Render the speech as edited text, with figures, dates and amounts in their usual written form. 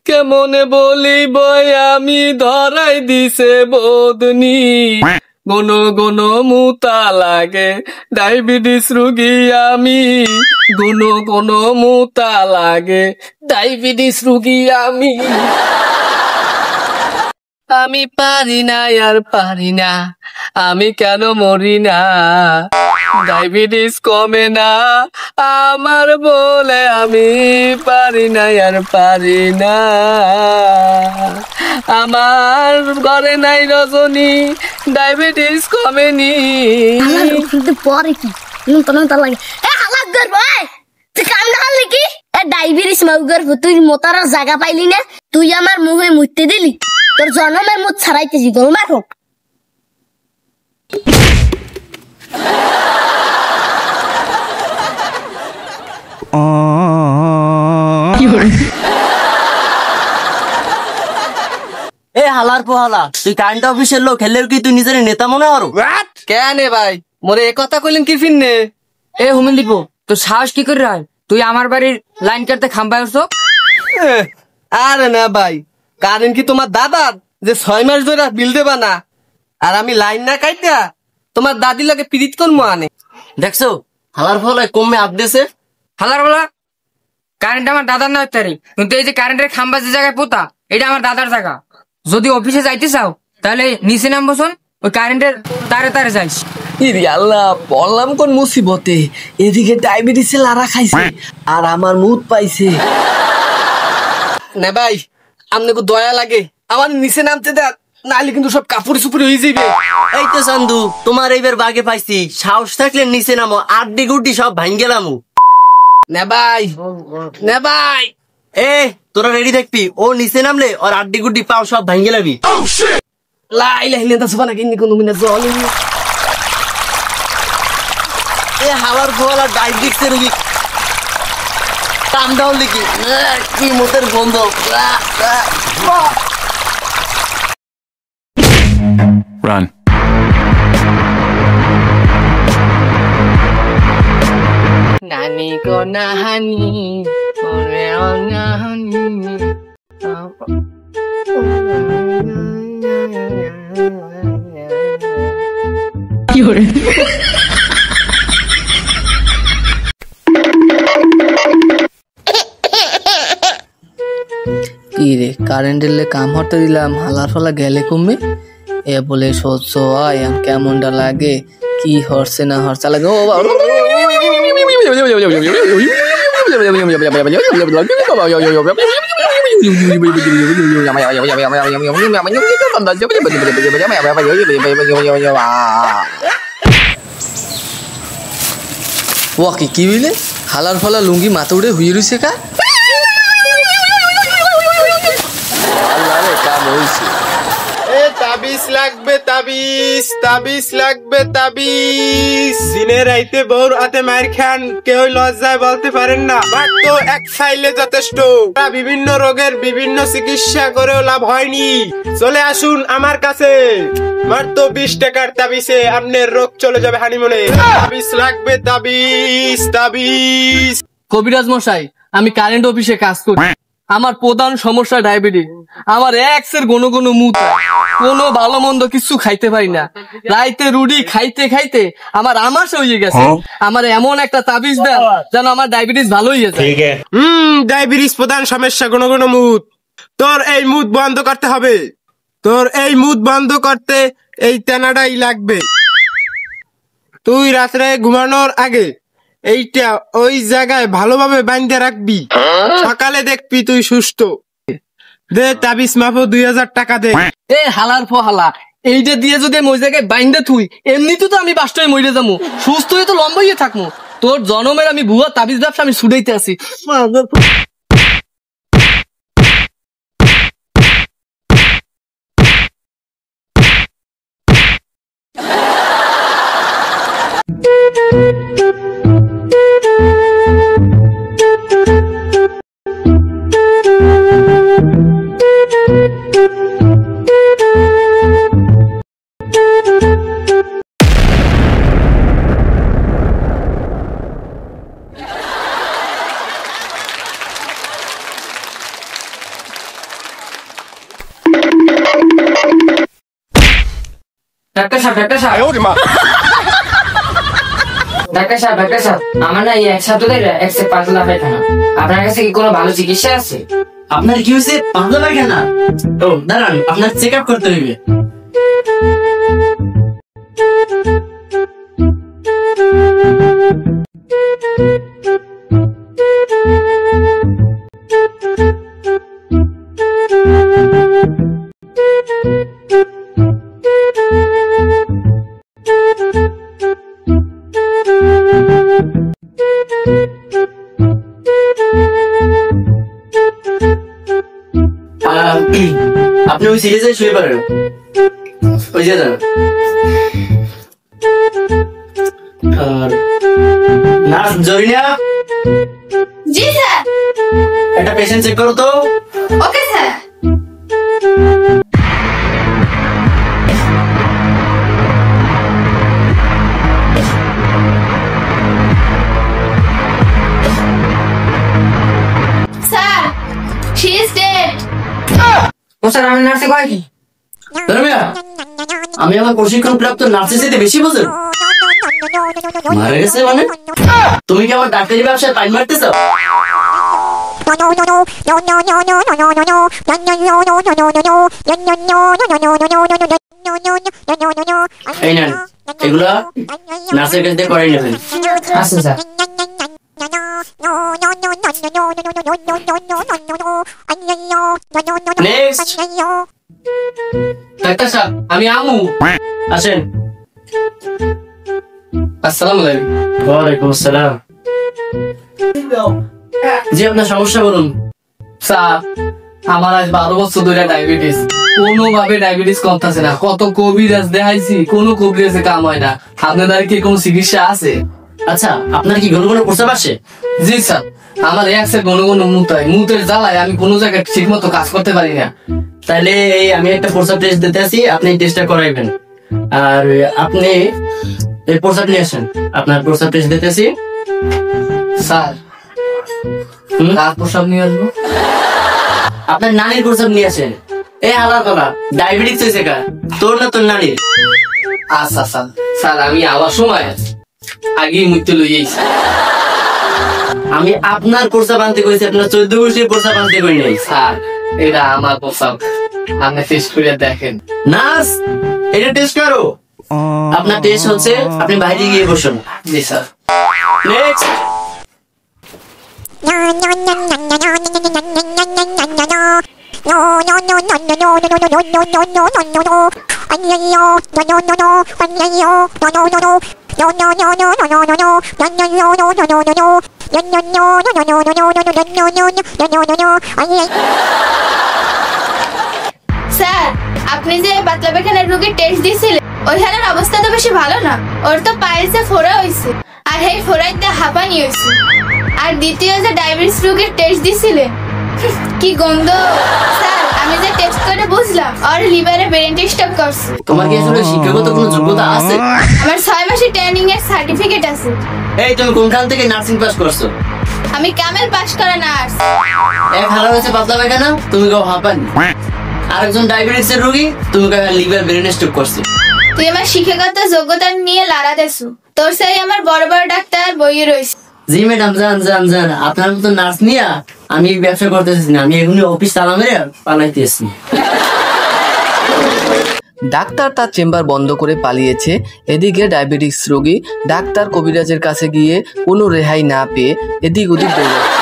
কেমনে বলি বই আমি ধরাই দিছে বদনি, গন গন মুতা লাগে ডায়াবেটিস রুগী আমি, গন গন মুতা লাগে ডায়াবেটিস রুগী আমি। আমি পারি না আর পারি না, আমি কেন মরি না, ডায়াবেটিস কমে না আমার বলে, আমি পারি না আর পারি না। আমার ঘরে নাই রজনী, ডায়াবেটিস কমেনি। পরে কি লাগে কি ডায়াবেটিস মাউগার তুই মোতার জায়গা পাইলি না, তুই আমার মুখে মুততে দিলি, তোর জন্মের মুখ ছাড়াইতেছি গোল মারো। এ হালার পোহালা, তুই কারেন্ট অফিসের লোক হেলেও কি তুই নিজের নেতা মনে হরো? কেন ভাই মোরে এ কথা কইলেন কি ফিরনে? এ হুমেন দীপ, তোর সাহস কি করে হয় তুই আমার বাড়ির লাইন কাটতে খাম্বায় আসো? আরে না ভাই, কারেন্ট কি তোমার দাদার যে 6 মাস ধরে বিল দেবা না, আর আমি লাইন না কাইটা তোমার দাদি লাগে পিরিত করবো আনে? দেখছো হালার পোহালায় কমে আপদেছে। হালার বলা কারেন্ট আমার দাদার নয় তারি, কিন্তু এই যে কারেন্টের খাম্বা যে জায়গায় পোতা এটা আমার দাদার জায়গা। যদি অফিসে যাইতে চাও তাহলে নিচে নাম বসন, ওই কারেন্টের তারে তারে যাইস। ইরে আল্লাহ, বললাম কোন মুসিবতে, এদিকে ডায়াবেটিসে লারা খাইছে আর আমার মুদ পাইছে। না ভাই আপনাকে দয়া লাগে, আমার নিচে নামতে দেন, নাহলে কিন্তু সব কাপড় চুপড়ি হয়ে যাবে। এই তো চান্দু, তোমার এইবার বাগে পাইছি, সাহস থাকলে নিচে নামো, আড্ডি গুড্ডি সব ভাঙ্গেলামু। না ভাই, না ভাই, এ তোরা রেডি থাকবি, ও নিচে নামলে ওর আড্ডি গুড্ডি পাও সব ভাঙ্গেলাবি। এ হাওয়ার ফোয়ালা ডায়াবেটিক্সের রোগী কাম ডাউন লিখি কি মোটের গন্ধ। Run. নানি গো নাহানি ওরে ও নাহানি। কি করে কি রে কারেন্টের লে কাম হতে দিলাম, হালার ফালা গেলে কমবে এ বলে সহ্য হয় কেমনটা লাগে, কি হরছে না হরচা লাগে। ও ওকে কি বুঝলে হালার ফালা লুঙ্গি মাথা উড়ে হুই রইছে কা? তাবিজ লাগবে তাবিজ, তাবিজ লাগবে তাবিজ। দিনে রাইতে বউর হাতে মার খান, কেউ লজ্জায় বলতে পারেন না, মাত্র এক খাইলে যথেষ্ট। বিভিন্ন রোগের বিভিন্ন চিকিৎসা করেও লাভ হয়নি, চলে আসুন আমার কাছে, মাত্র 20 টাকার তাবিজে আপনার রোগ চলে যাবে হানিমুনে। তাবিজ লাগবে তাবিজ, তাবিজ। কবিরাজ মশাই, আমি কারেন্ট অফিসে কাজ করি, আমার প্রধান সমস্যা ডায়াবেটিস, আমার এক্সের ঘন ঘন মুত, কোনো ভালো মন্দ কিছু খাইতে পারি না, রাইতে রুটি খাইতে খাইতে আমার আমাশা হয়ে গেছে, আমার এমন একটা তাবিজ দেন যেন আমার ডায়াবেটিস ভালো হয়ে যায়। ডায়াবেটিস প্রধান সমস্যা ঘন ঘন মুত, তোর এই মুত বন্ধ করতে হবে, তোর এই মুত বন্ধ করতে এই তেনাটাই লাগবে। তুই রাত্রে ঘুমানোর আগে এইটা ওই জায়গায় ভালোভাবে বাঁধতে রাখবি, সকালে দেখবি তুই সুস্থ। দে তাবিজ মাফো 2000 টাকা দে। এ হালার ফহালা, এইটা দিয়ে যদি আমি ওই জায়গায় বাইন্দে থুই, এমনিতে তো আমি বাস্টয় মরে যাবো, সুস্থ হয়ে তো লম্বা হয়ে থাকবো, তোর জনমের আমি ভুয়া তাবিজ ব্যবসা আমি ছুটাইতে আছি। ডাক্তার সাহেব ডাক্তার সাহেব আমার না এই একসাথে একশো পাতলা পায়খানা, আপনার কাছে কি কোনো ভালো চিকিৎসা আছে? আপনার কি হয়েছে? পাতলা পায়খানা? ও দাঁড়ান, আপনার চেক আপ করতে হইবে। আপনি ওই সিরিজে শুয়ে পড়েন, ওই যে যান। আর নার্স জরিনা, জি স্যার। একটা পেশেন্ট চেক করো তো। Okay sir. Sir, she is dead. ও স্যার আমি নার্সে কয় কি? ধর্মিয়া, আমি আমার প্রশিক্ষণ প্রাপ্ত নার্সের সাথে বেশি বোঝেন? মারা গেছে মানে? তুমি কি আমার ডাক্তারি ব্যবসায় পাইন মারতেছ? এই নেন, এগুলা নার্সের কাছ থেকে করাই নেবেন। আচ্ছা স্যার। নেক্সট। ডাক্তার সাহেব, আমি আমু। আসেন। আসসালামু আলাইকুম। ওয়ালাইকুম আসসালাম। জি, আপনার সমস্যা বলুন। স্যার, আমার আজ 12 বছর ধরে ডায়াবেটিস, কোনোভাবে ডায়াবেটিস কমতেছে না। কত কবিরাজ দেখাইছি, কোনো কবিরাজে কাম হয় না। আপনাদের কি কোনো চিকিৎসা আছে? আচ্ছা, আপনার কি ঘন ঘন প্রস্রাব আসে? জি স্যার, আমার একসে ঘন ঘন মুত হয়। মুতের জ্বালায় আমি কোনো জায়গায় ঠিক মতো কাজ করতে পারি না। তাহলে এই আমি একটা প্রস্রাব টেস্ট দিতে আসি, আপনি টেস্টটা করাইবেন। আর আপনি এই প্রস্রাব নিয়ে আসেন, আপনার প্রস্রাব টেস্ট দিতে আসি। স্যার, কার প্রসাব নিয়ে আসবো? আপনার নানির প্রস্রাব নিয়ে আসেন। এই হালার কলা, ডায়াবেটিস হয়েছে কার? তোর না তোর নানির? আচ্ছা স্যার। স্যার, আমি আবার সময় আগেই মুতে লইয়েছি। আমি আপনার প্রস্রাব আনতে কইছি, আপনার 14 বছরের প্রস্রাব আনতে কই নাই। স্যার, এটা আমার প্রসাব, আপনি টেস্ট করে দেখেন। নার্স, এটা টেস্ট করো। আপনার টেস্ট হচ্ছে, আপনি বাইরে গিয়ে বসুন। জি স্যার। নেক্সট। স্যার, আপনি যে পাতলা পায়খানার রোগীর টেস্ট দিয়েছিলেন, ওইখানের অবস্থা তো বেশি ভালো না। ওর তো পায়েসে ফোড়া হয়েছে, আর এই ফোড়াইতে হাঁপানি হয়েছে। আর দ্বিতীয় যে ডায়াবেটিস রোগীর টেস্ট দিয়েছিলেন, কি গন্ধ! স্যার, আমি যে টেস্ট করে বুঝলাম ওর লিভারে ব্রেন স্ট্রোক করছে। তোমার কি আসলে শিক্ষাগত কোনো যোগ্যতা আছে? আমার 6 মাসের ট্রেনিং এর সার্টিফিকেট আছে। এই তুমি কোনখান থেকে নার্সিং পাস করছো? আমি কামেল পাস করা নার্স। এক হারা হয়েছে পাতলা পায়খানা, তুমি কেউ হাঁপানি। আরেকজন ডায়াবেটিস এর রোগী, তুমি কেউ লিভার ব্রেন স্ট্রোক করছে। তুই আমার শিক্ষাগত যোগ্যতা নিয়ে লাড়া দেছু, তোর সাই আমার বড় বড় ডাক্তার বইয়ে রয়েছে। জি ম্যাডাম, জান আপনার মতো নার্স নিয়ে আমি ব্যবসা করতেছি না, আমি এখনই অফিস তালা মেরে পালাইতেছি। ডাক্তার তার চেম্বার বন্ধ করে পালিয়েছে। এদিকে ডায়াবেটিস রোগী ডাক্তার কবিরাজের কাছে গিয়ে কোনো রেহাই না পেয়ে এদিক ওদিক দৌড়াচ্ছে।